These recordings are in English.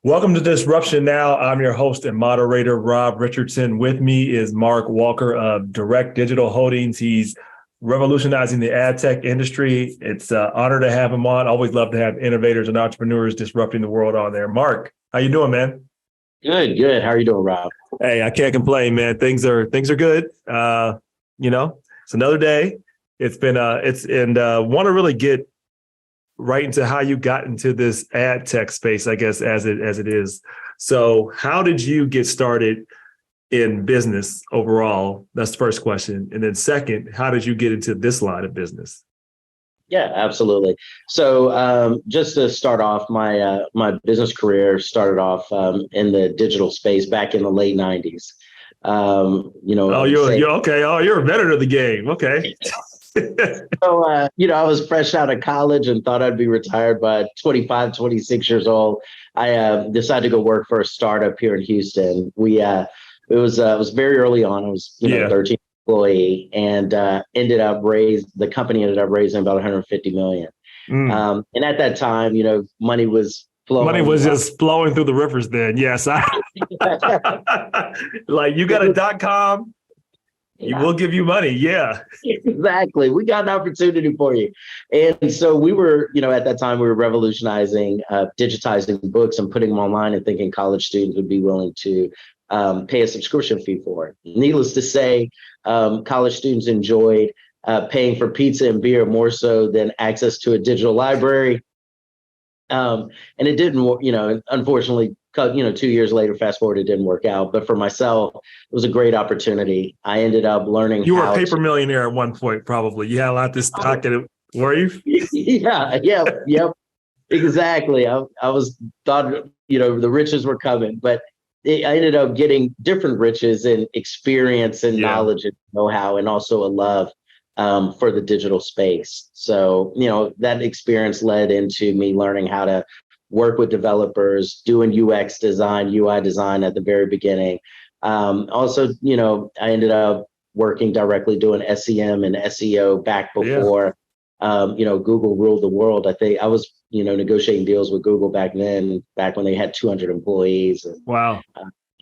Welcome to Disruption Now. I'm your host and moderator, Rob Richardson. With me is Mark Walker of Direct Digital Holdings. He's revolutionizing the adtech industry. It's an honor to have him on. Always love to have innovators and entrepreneurs disrupting the world on there. Mark, how you doing, man? Good. How are you doing, Rob? Hey, I can't complain, man. Things are good. It's another day. Want to really get right into how you got into this ad tech space, I guess, as it is. So how did you get started in business overall? That's the first question. And then second, how did you get into this line of business? Yeah, absolutely. So just to start off, my business career started off in the digital space back in the late 90s. You're okay. Oh, you're a veteran of the game. Okay. So, I was fresh out of college and thought I'd be retired by 25, 26 years old. I decided to go work for a startup here in Houston. It was very early on. I was, 13 employee, and the company ended up raising about 150 million. And at that time, money was flowing. Money was just flowing through the rivers then. Yes. Like you got a .com. Yeah. We'll give you money. Yeah, exactly. We got an opportunity for you. And so we were, at that time we were revolutionizing, digitizing books and putting them online and thinking college students would be willing to pay a subscription fee for it. Needless to say, college students enjoyed paying for pizza and beer more so than access to a digital library. And it didn't, unfortunately, 2 years later, fast forward, it didn't work out. But for myself, it was a great opportunity. I ended up learning. You were a paper millionaire at one point, probably. You had a lot of stock in it. Were you? Yeah, exactly. I was thought, the riches were coming, but I ended up getting different riches and experience and knowledge and know-how, and also a love for the digital space. So, that experience led into me learning how to work with developers, doing UX design, UI design at the very beginning. Also, I ended up working directly doing SEM and SEO back before, Google ruled the world. I think I was, negotiating deals with Google back then, back when they had 200 employees. And, wow.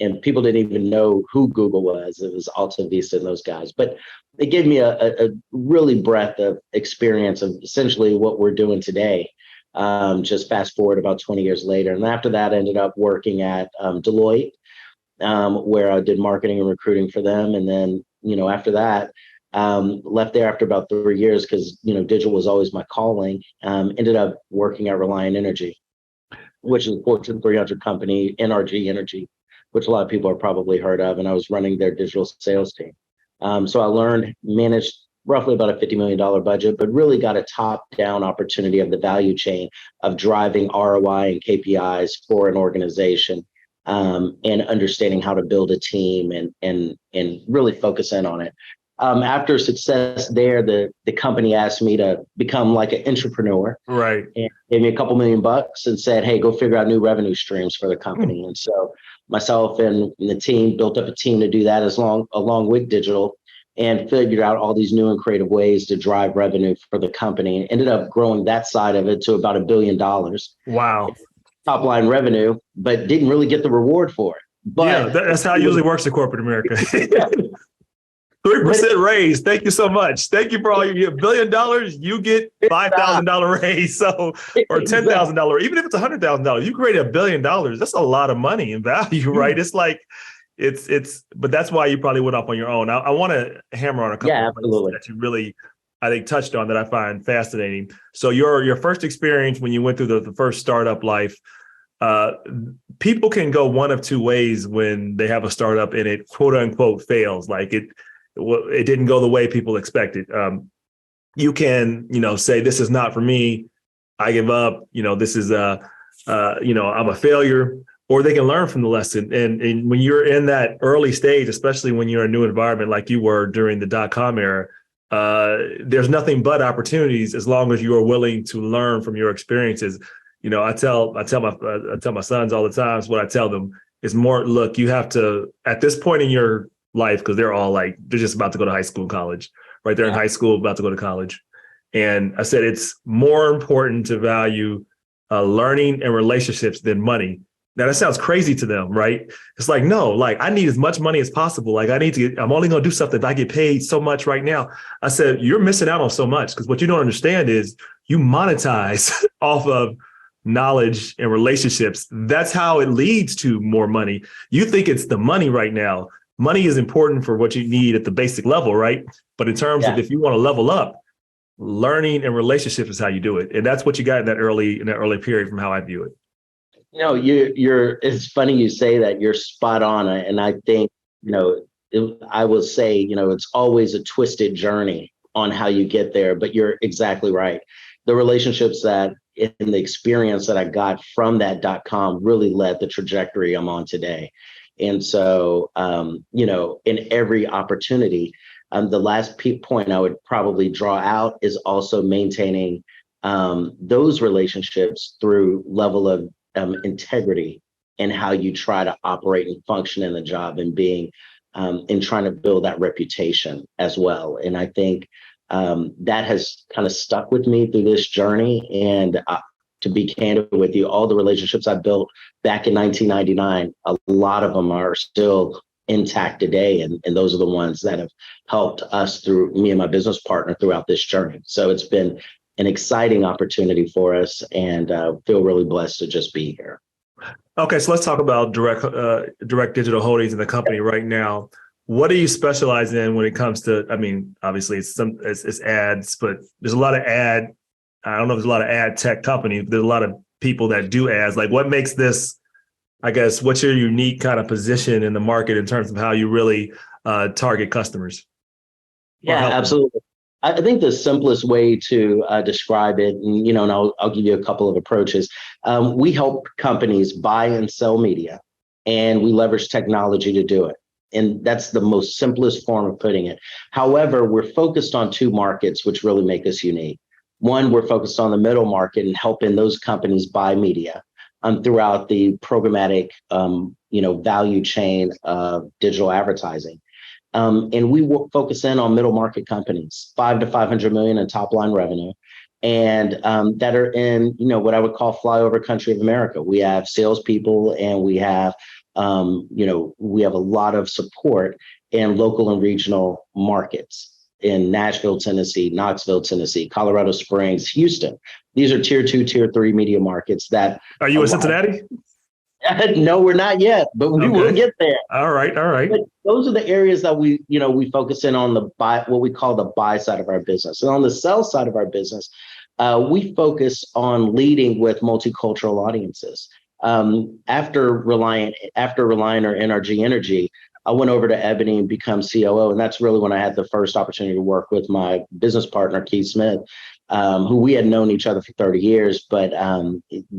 And people didn't even know who Google was. It was Alta Vista and those guys. But it gave me a really breadth of experience of essentially what we're doing today. Just fast forward about 20 years later. And after that, I ended up working at Deloitte, where I did marketing and recruiting for them. And then, after that, left there after about 3 years because, digital was always my calling. Ended up working at Reliant Energy, which is a Fortune 300 company, NRG Energy, which a lot of people are probably heard of. And I was running their digital sales team. So I managed roughly about a $50 million budget, but really got a top-down opportunity of the value chain of driving ROI and KPIs for an organization, and understanding how to build a team and really focus in on it. After success there, the company asked me to become like an entrepreneur, right? And gave me a couple $1 million and said, "Hey, go figure out new revenue streams for the company." And so myself and the team built up a team to do that along with digital, and figured out all these new and creative ways to drive revenue for the company, and ended up growing that side of it to about $1 billion. Wow. Top line revenue, but didn't really get the reward for it. But that's how it usually works in corporate America. 3% raise. Thank you so much. Thank you for all you get. $1 billion, you get $5,000 raise. So, or $10,000. Even if it's $100,000, you create $1 billion. That's a lot of money in value, right? It's like, but that's why you probably went off on your own. I want to hammer on a couple of things that you really, I think, touched on that I find fascinating. So your first experience when you went through the first startup life, people can go one of two ways when they have a startup and it quote unquote fails. Like it didn't go the way people expected. You can, say, this is not for me. I give up. This is I'm a failure. Or they can learn from the lesson. And when you're in that early stage, especially when you're in a new environment like you were during the .com era, there's nothing but opportunities as long as you are willing to learn from your experiences. I tell my sons all the time, what I tell them is more, look, you have to, at this point in your life because they're all like, they're just about to go to high school, college, right? They're in high school, about to go to college. And I said, it's more important to value learning and relationships than money. Now that sounds crazy to them, right? It's like, no, like I need as much money as possible. Like I'm only going to do something if I get paid so much right now. I said, you're missing out on so much because what you don't understand is you monetize off of knowledge and relationships. That's how it leads to more money. You think it's the money right now. Money is important for what you need at the basic level, right? But in terms of if you want to level up, learning and relationship is how you do it. And that's what you got in that early period from how I view it. It's funny you say that. You're spot on. And I think, I will say, it's always a twisted journey on how you get there, but you're exactly right. The relationships and the experience that I got from that .com really led the trajectory I'm on today. And so, in every opportunity, the last point I would probably draw out is also maintaining those relationships through level of integrity and how you try to operate and function in the job and being and trying to build that reputation as well. And I think that has kind of stuck with me through this journey. And to be candid with you, all the relationships I built back in 1999, a lot of them are still intact today. And those are the ones that have helped us through me and my business partner throughout this journey. So it's been an exciting opportunity for us and feel really blessed to just be here. Okay, so let's talk about direct digital holdings in the company right now. What do you specialize in when it comes to, I mean, obviously it's ads, but there's a lot of I don't know if there's a lot of ad tech companies, but there's a lot of people that do ads. Like what makes this, I guess, what's your unique kind of position in the market in terms of how you really target customers? Yeah, absolutely. I think the simplest way to describe it, and I'll give you a couple of approaches. We help companies buy and sell media, and we leverage technology to do it. And that's the most simplest form of putting it. However, we're focused on two markets, which really make us unique. One, we're focused on the middle market and helping those companies buy media throughout the programmatic, value chain of digital advertising. And we will focus in on middle market companies, 5 to 500 million in top line revenue, and that are in, what I would call flyover country of America. We have salespeople and we have, we have a lot of support in local and regional markets in Nashville, Tennessee, Knoxville, Tennessee, Colorado Springs, Houston. These are tier 2, tier 3 media markets that. Are you in Cincinnati? No, we're not yet, but we will get there. All right. But those are the areas that we focus in on what we call the buy side of our business. And on the sell side of our business, we focus on leading with multicultural audiences. After Reliant or NRG Energy, I went over to Ebony and become COO. And that's really when I had the first opportunity to work with my business partner, Keith Smith, who we had known each other for 30 years, but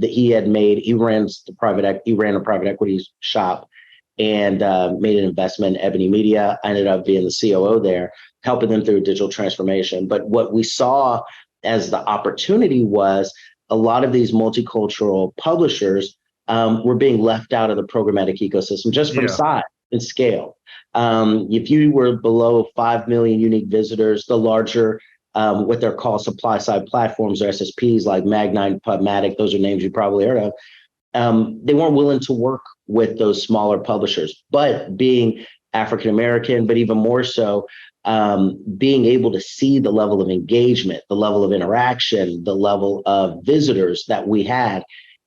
he ran a private equity shop and made an investment in Ebony Media. I ended up being the COO there, helping them through digital transformation. But what we saw as the opportunity was a lot of these multicultural publishers were being left out of the programmatic ecosystem just from size and scale. If you were below 5 million unique visitors, the larger what they're called supply side platforms or SSPs like Magnite, PubMatic, those are names you probably heard of. They weren't willing to work with those smaller publishers, but being African American, but even more so, being able to see the level of engagement, the level of interaction, the level of visitors that we had,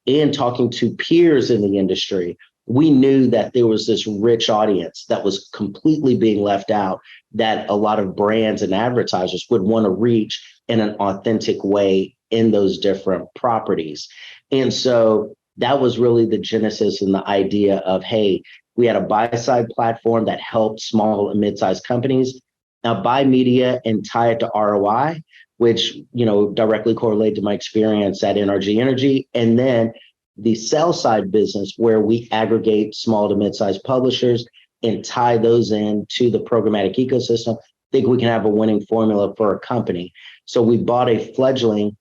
and talking to peers in the industry, we knew that there was this rich audience that was completely being left out, that a lot of brands and advertisers would want to reach in an authentic way in those different properties. And so that was really the genesis and the idea of, hey, we had a buy-side platform that helped small and mid-sized companies now buy media and tie it to ROI, which, directly correlated to my experience at NRG Energy. And then the sell side business where we aggregate small to mid-sized publishers and tie those in to the programmatic ecosystem. I think we can have a winning formula for a company. So we bought a fledgling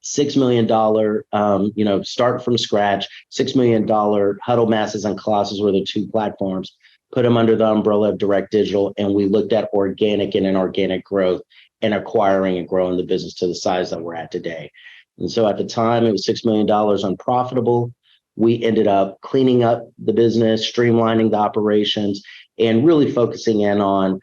$6 million, start from scratch, $6 million Huddle Masses and Colossus were the two platforms. put them under the umbrella of direct digital, and we looked at organic and inorganic growth and acquiring and growing the business to the size that we're at today. And so at the time, it was $6 million unprofitable. We ended up cleaning up the business, streamlining the operations, and really focusing in on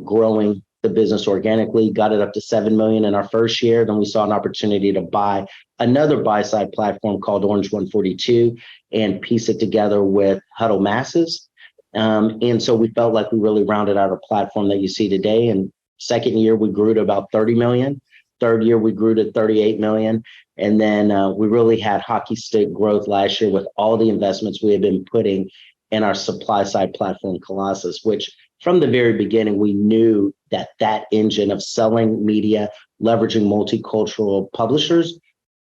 growing the business organically. Got it up to 7 million in our first year. Then we saw an opportunity to buy another buy-side platform called Orange 142 and piece it together with Huddle Masses. And so we felt like we really rounded out a platform that you see today. And second year, we grew to about 30 million. Third year, we grew to 38 million. And then we really had hockey stick growth last year with all the investments we had been putting in our supply side platform, Colossus, which from the very beginning, we knew that that engine of selling media, leveraging multicultural publishers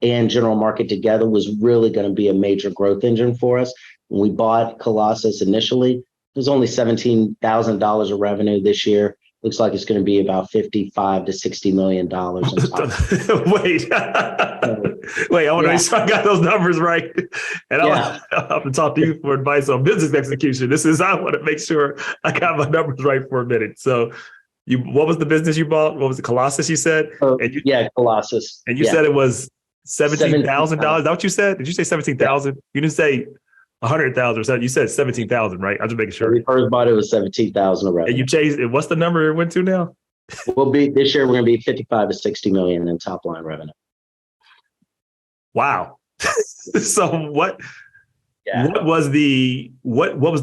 and general market together was really going to be a major growth engine for us. When we bought Colossus initially, it was only $17,000 of revenue this year. Looks like it's going to be about $55 to $60 million. Wait, I want to make sure I got those numbers right. And I'll have to talk to you for advice on business execution. I want to make sure I got my numbers right for a minute. So what was the business you bought? What was it? Colossus, you said? Colossus. And you said it was $17,000. Is that what you said? Did you say 17,000? You didn't say 100,000 or something. You said 17,000, right? I'm just making sure. When we first bought it was 17,000 of revenue. And you changed it. What's the number it went to now? This year we're going to be 55 to 60 million in top line revenue. Wow. So what was the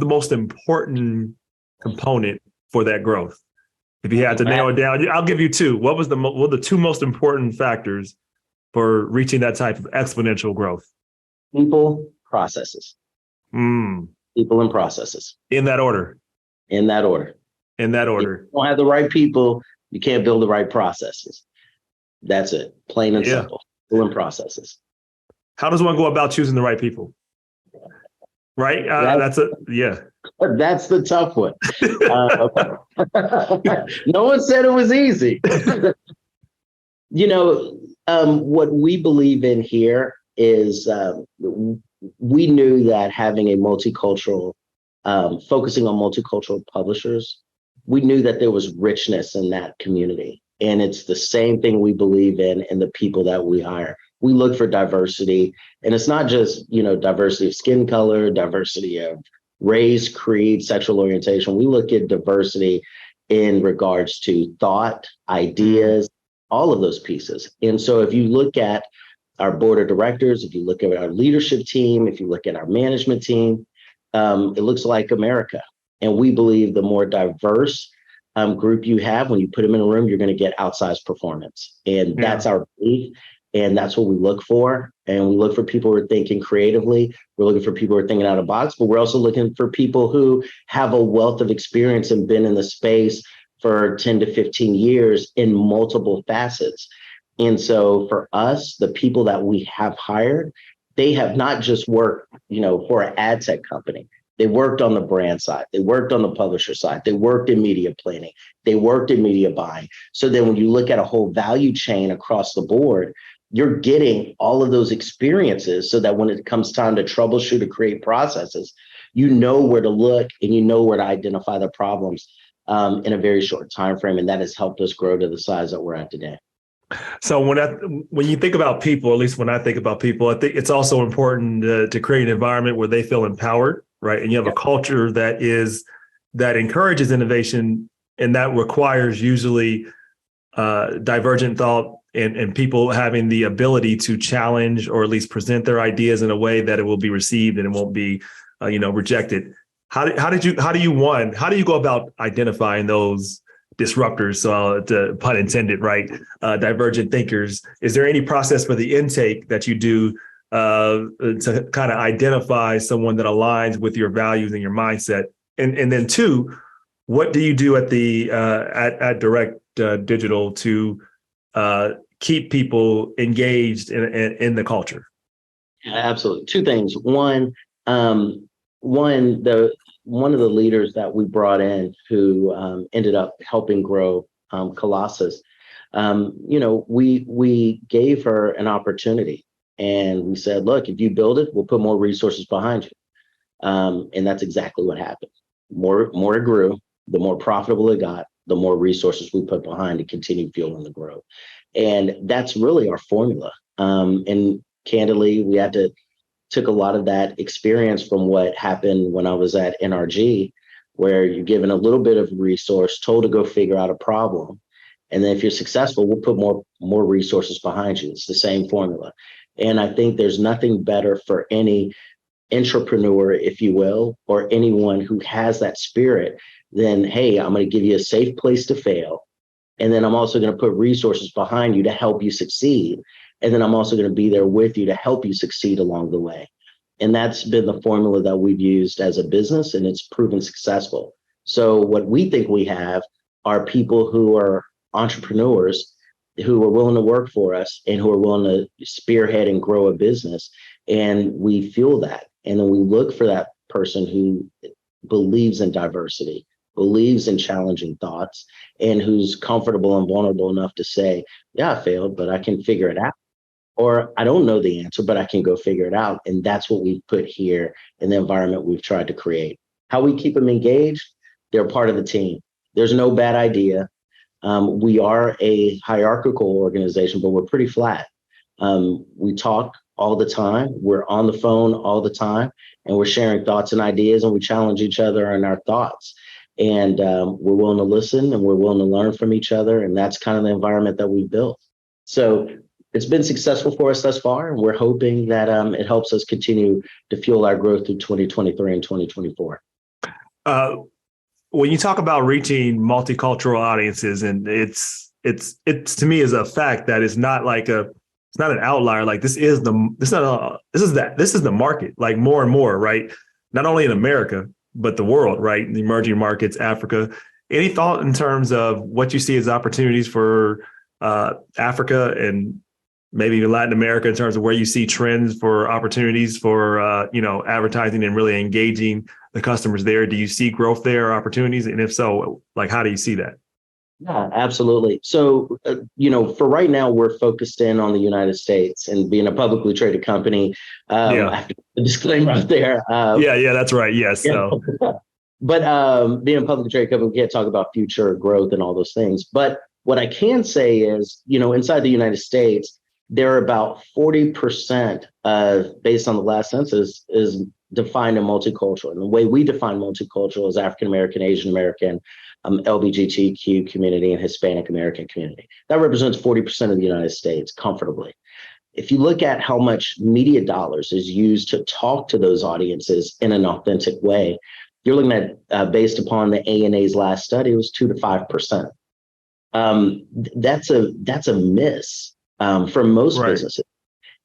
most important component for that growth? If you had to nail it down, I'll give you two. What were the two most important factors for reaching that type of exponential growth? People, processes. People and processes. In that order. In that order. In that order. If you don't have the right people, you can't build the right processes. That's it. Plain and simple. People and processes. How does one go about choosing the right people? Right? That's the tough one. No one said it was easy. What we believe in here is we knew that having a multicultural, focusing on multicultural publishers, we knew that there was richness in that community. And it's the same thing we believe in the people that we hire. We look for diversity, and it's not just, diversity of skin color, diversity of race, creed, sexual orientation. We look at diversity in regards to thought, ideas, all of those pieces. And so if you look at our board of directors, if you look at our leadership team, if you look at our management team, it looks like America. And we believe the more diverse group you have, when you put them in a room, you're going to get outsized performance. And that's our belief. And that's what we look for. And we look for people who are thinking creatively. We're looking for people who are thinking out of the box, but we're also looking for people who have a wealth of experience and been in the space for 10 to 15 years in multiple facets. And so for us, the people that we have hired, they have not just worked, for an ad tech company. They worked on the brand side. They worked on the publisher side. They worked in media planning. They worked in media buying. So then when you look at a whole value chain across the board, you're getting all of those experiences so that when it comes time to troubleshoot or create processes, you know where to look and you know where to identify the problems in a very short time frame. And that has helped us grow to the size that we're at today. So when you think about people, at least when I think about people, I think it's also important to create an environment where they feel empowered, right? And you have a culture that encourages innovation, and that requires usually divergent thought and people having the ability to challenge or at least present their ideas in a way that it will be received and it won't be, rejected. How do you go about identifying those disruptors, pun intended, right? Divergent thinkers. Is there any process for the intake that you do to kind of identify someone that aligns with your values and your mindset? And then two, what do you do at Direct Digital to keep people engaged in the culture? Absolutely. Two things. One, one of the leaders that we brought in who ended up helping grow Colossus, we gave her an opportunity and we said, look, if you build it, we'll put more resources behind you. And that's exactly what happened. more it grew, the more profitable it got, the more resources we put behind to continue fueling the growth. And that's really our formula. And candidly, we took a lot of that experience from what happened when I was at NRG, where you're given a little bit of resource, told to go figure out a problem. And then if you're successful, we'll put more resources behind you. It's the same formula. And I think there's nothing better for any entrepreneur, if you will, or anyone who has that spirit than, hey, I'm going to give you a safe place to fail. And then I'm also going to put resources behind you to help you succeed. And then I'm also going to be there with you to help you succeed along the way. And that's been the formula that we've used as a business, and it's proven successful. So what we think we have are people who are entrepreneurs who are willing to work for us and who are willing to spearhead and grow a business. And we fuel that. And then we look for that person who believes in diversity, believes in challenging thoughts, and who's comfortable and vulnerable enough to say, yeah, I failed, but I can figure it out. Or I don't know the answer, but I can go figure it out. And that's what we've put here in the environment we've tried to create. How we keep them engaged, they're part of the team. There's no bad idea. We are a hierarchical organization, but we're pretty flat. We talk all the time. We're on the phone all the time, and we're sharing thoughts and ideas, and we challenge each other in our thoughts. And we're willing to listen, and we're willing to learn from each other. And that's kind of the environment that we've built. So it's been successful for us thus far, and we're hoping that it helps us continue to fuel our growth through 2023 and 2024. When you talk about reaching multicultural audiences, and it's to me is a fact that it's not like it's not an outlier. Like this is the market. Like more and more, right? Not only in America but the world, right? The emerging markets, Africa. Any thought in terms of what you see as opportunities for Africa and maybe Latin America in terms of where you see trends for opportunities for, advertising and really engaging the customers there? Do you see growth there or opportunities? And if so, like, how do you see that? Yeah, absolutely. So, for right now, we're focused in on the United States, and being a publicly traded company, I have to put a disclaimer out there. Yeah, that's right. Yes. So. But being a publicly traded company, we can't talk about future growth and all those things. But what I can say is, inside the United States, there are about 40%, based on the last census, is defined as multicultural. And the way we define multicultural is African American, Asian American, LGBTQ community, and Hispanic American community. That represents 40% of the United States comfortably. If you look at how much media dollars is used to talk to those audiences in an authentic way, you're looking at, based upon the ANA's last study, it was 2 to 5%. That's a miss for most businesses.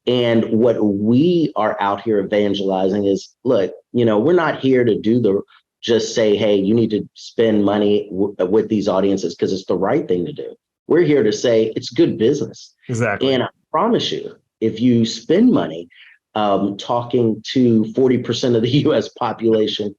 And what we are out here evangelizing is, look, we're not here to just say, hey, you need to spend money with these audiences because it's the right thing to do. We're here to say it's good business. Exactly. And I promise you, if you spend money talking to 40% of the US population,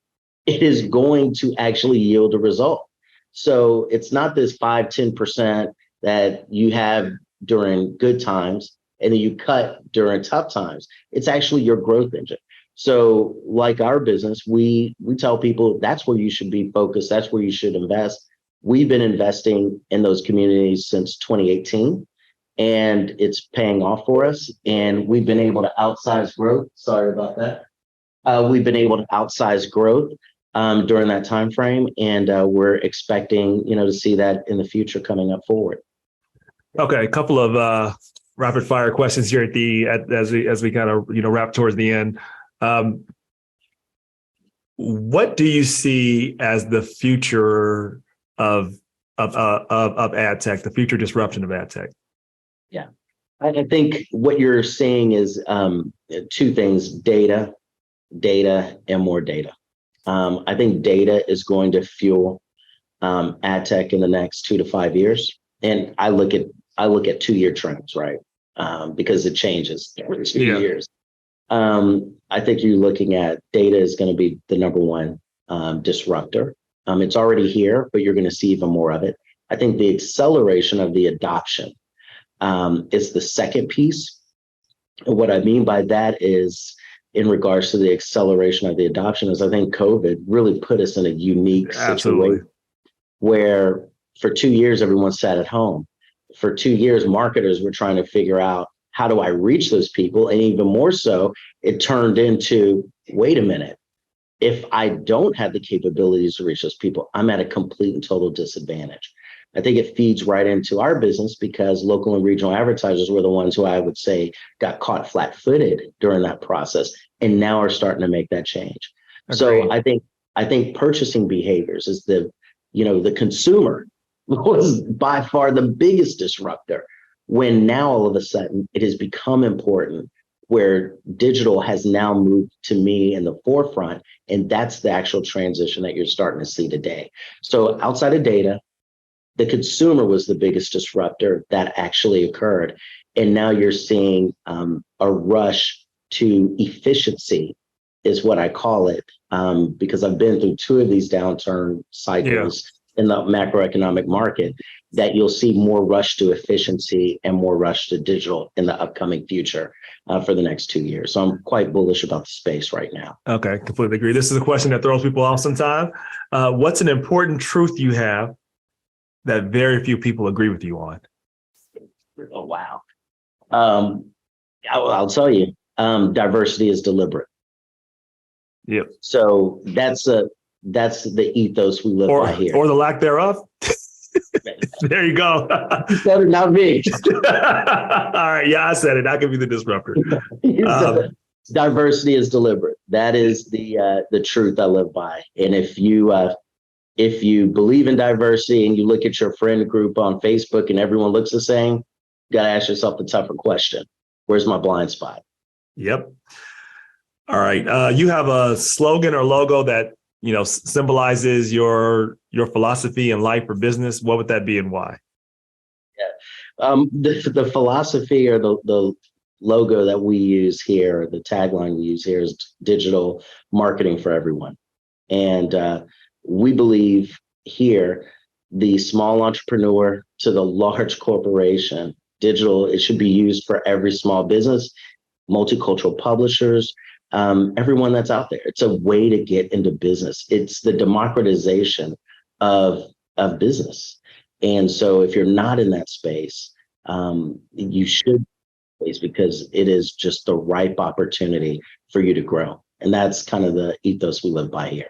it is going to actually yield a result. So it's not this 5-10% that you have during good times and then you cut during tough times. It's actually your growth engine. So like our business, we tell people that's where you should be focused. That's where you should invest. We've been investing in those communities since 2018, and it's paying off for us. And we've been able to outsize growth. Sorry about that. We've been able to outsize growth during that time frame, and we're expecting, to see that in the future coming up forward. Okay, a couple of rapid fire questions here as we kind of wrap towards the end. What do you see as the future of ad tech, the future disruption of ad tech? Yeah, I think what you're seeing is two things: data, and more data. I think data is going to fuel ad tech in the next 2 to 5 years, and I look at 2-year trends, right? Because it changes every 2 years. I think you're looking at data is going to be the number one disruptor. It's already here, but you're going to see even more of it. I think the acceleration of the adoption is the second piece. And what I mean by that is in regards to the acceleration of the adoption is I think COVID really put us in a unique situation where for 2 years, everyone sat at home. For 2 years, marketers were trying to figure out, how do I reach those people? And even more so, it turned into, wait a minute, if I don't have the capabilities to reach those people, I'm at a complete and total disadvantage. I think it feeds right into our business because local and regional advertisers were the ones who I would say got caught flat-footed during that process and now are starting to make that change. Agreed. So I think purchasing behaviors is the consumer was by far the biggest disruptor, when now all of a sudden it has become important, where digital has now moved to me in the forefront. And that's the actual transition that you're starting to see today. So outside of data, the consumer was the biggest disruptor that actually occurred. And now you're seeing a rush to efficiency is what I call it, because I've been through 2 of these downturn cycles in the macroeconomic market, that you'll see more rush to efficiency and more rush to digital in the upcoming future for the next 2 years. So I'm quite bullish about the space right now. Okay, completely agree. This is a question that throws people off sometimes. What's an important truth you have that very few people agree with you on? Oh, wow. I'll tell you, diversity is deliberate. Yep. So that's the ethos we live by here. Or the lack thereof. There you go. You said it, not me. All right. Yeah, I said it. I could be the disruptor. Diversity is deliberate. That is the truth I live by. And if you believe in diversity and you look at your friend group on Facebook and everyone looks the same, you got to ask yourself the tougher question. Where's my blind spot? Yep. All right. You have a slogan or logo that, symbolizes your philosophy in life or business. What would that be and why? Yeah. The philosophy or the logo that we use here, the tagline we use here, is digital marketing for everyone. And we believe here, the small entrepreneur to the large corporation, digital, it should be used for every small business, multicultural publishers, everyone that's out there. It's a way to get into business. It's the democratization of business. And so if you're not in that space, you should, because it is just the ripe opportunity for you to grow. And that's kind of the ethos we live by here.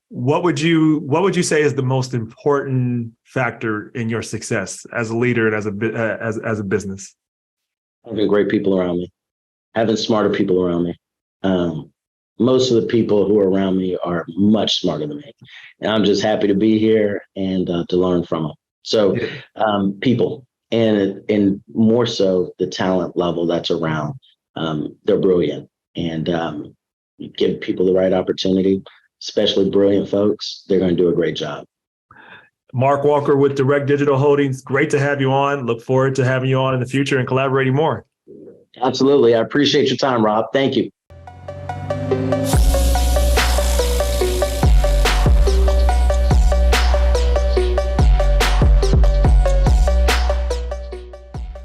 What would you say is the most important factor in your success as a leader and as a business? Having great people around me, having smarter people around me. Most of the people who are around me are much smarter than me, and I'm just happy to be here and to learn from them. So people, and more so the talent level that's around, they're brilliant, and you give people the right opportunity, especially brilliant folks, they're going to do a great job. Mark Walker with Direct Digital Holdings. Great to have you on. Look forward to having you on in the future and collaborating more. Absolutely. I appreciate your time, Rob. Thank you.